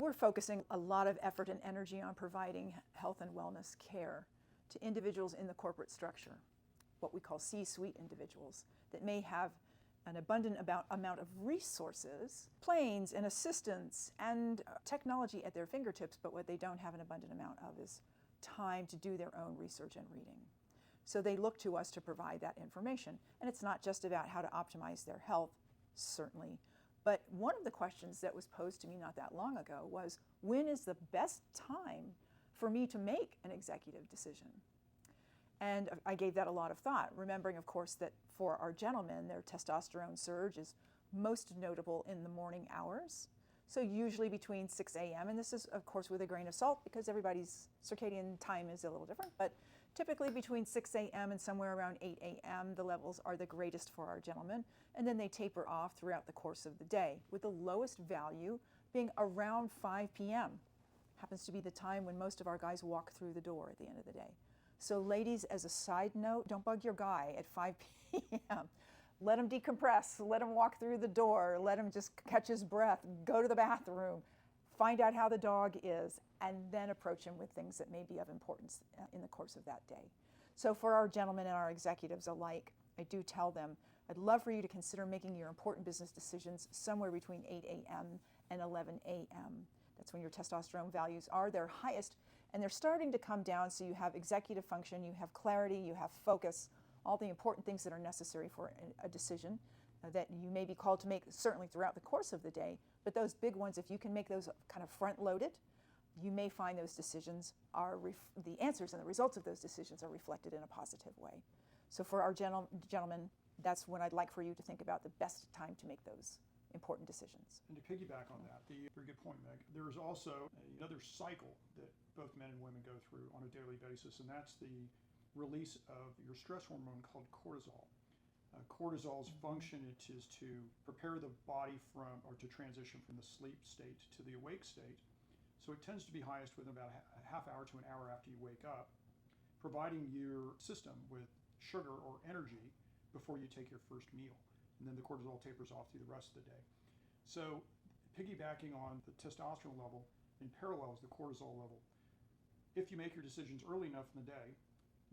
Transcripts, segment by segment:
we're focusing a lot of effort and energy on providing health and wellness care to individuals in the corporate structure, what we call C-suite individuals, that may have an abundant amount of resources, planes and assistants and technology at their fingertips, but what they don't have an abundant amount of is time to do their own research and reading. So they look to us to provide that information. And it's not just about how to optimize their health, certainly, but one of the questions that was posed to me not that long ago was, when is the best time for me to make an executive decision? And I gave that a lot of thought, remembering, of course, that for our gentlemen, their testosterone surge is most notable in the morning hours. So usually between 6 a.m., and this is, of course, with a grain of salt because everybody's circadian time is a little different, but typically between 6 a.m. and somewhere around 8 a.m., the levels are the greatest for our gentlemen, and then they taper off throughout the course of the day, with the lowest value being around 5 p.m. Happens to be the time when most of our guys walk through the door at the end of the day. So ladies, as a side note, don't bug your guy at 5 p.m. Let him decompress, let him walk through the door, let him just catch his breath, go to the bathroom, find out how the dog is, and then approach him with things that may be of importance in the course of that day. So for our gentlemen and our executives alike, I do tell them, I'd love for you to consider making your important business decisions somewhere between 8 a.m. and 11 a.m. That's when your testosterone values are their highest, and they're starting to come down, so you have executive function, you have clarity, you have focus, all the important things that are necessary for a decision that you may be called to make certainly throughout the course of the day. But those big ones, if you can make those kind of front-loaded, you may find those decisions are, the answers and the results of those decisions are reflected in a positive way. So for our gentlemen, that's when I'd like for you to think about the best time to make those important decisions. And to piggyback on that, very good point, Meg, there is also another cycle that both men and women go through on a daily basis, and that's the release of your stress hormone called cortisol. Cortisol's function is to prepare the body to transition from the sleep state to the awake state. So it tends to be highest within about a half hour to an hour after you wake up, providing your system with sugar or energy before you take your first meal. And then the cortisol tapers off through the rest of the day. So piggybacking on the testosterone level in parallel is the cortisol level. If you make your decisions early enough in the day,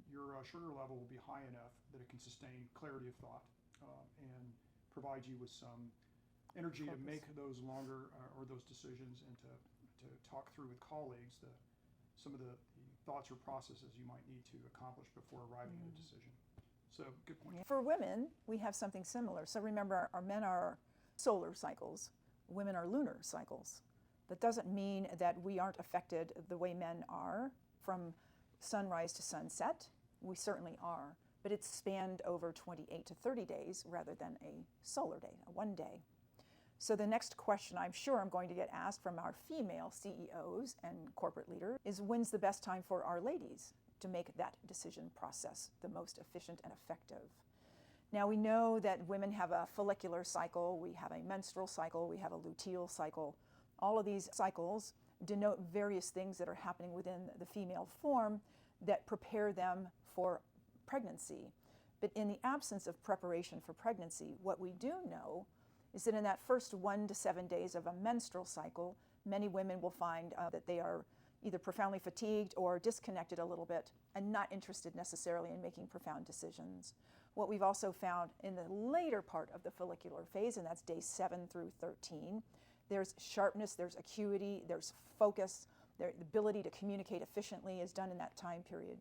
your sugar level will be high enough that it can sustain clarity of thought and provide you with some energy to make those longer or those decisions, and to talk through with colleagues some of the thoughts or processes you might need to accomplish before arriving at a decision. So good point. For women, we have something similar. So remember, our men are solar cycles, women are lunar cycles. That doesn't mean that we aren't affected the way men are from sunrise to sunset. We certainly are, but it's spanned over 28 to 30 days rather than a solar day, a one day. So the next question I'm sure I'm going to get asked from our female CEOs and corporate leaders is, when's the best time for our ladies to make that decision process the most efficient and effective? Now we know that women have a follicular cycle, we have a menstrual cycle, we have a luteal cycle. All of these cycles denote various things that are happening within the female form that prepare them for pregnancy. But in the absence of preparation for pregnancy, what we do know is that in that first 1 to 7 days of a menstrual cycle, many women will find that they are either profoundly fatigued or disconnected a little bit and not interested necessarily in making profound decisions. What we've also found in the later part of the follicular phase, and that's day 7 through 13, there's sharpness, there's acuity, there's focus, the ability to communicate efficiently is done in that time period.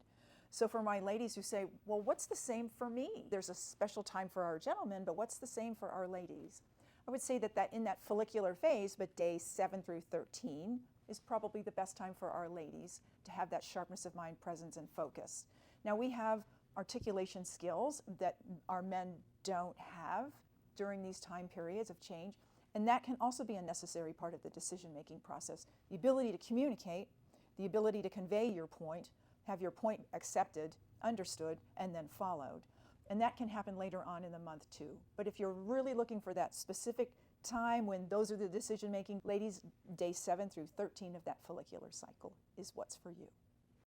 So for my ladies who say, well, what's the same for me? There's a special time for our gentlemen, but what's the same for our ladies? I would say that in that follicular phase, but day 7 through 13 is probably the best time for our ladies to have that sharpness of mind, presence, and focus. Now we have articulation skills that our men don't have during these time periods of change, and that can also be a necessary part of the decision-making process. The ability to communicate, the ability to convey your point, have your point accepted, understood, and then followed. And that can happen later on in the month too. But if you're really looking for that specific time when those are the decision-making, ladies, day 7 through 13 of that follicular cycle is what's for you.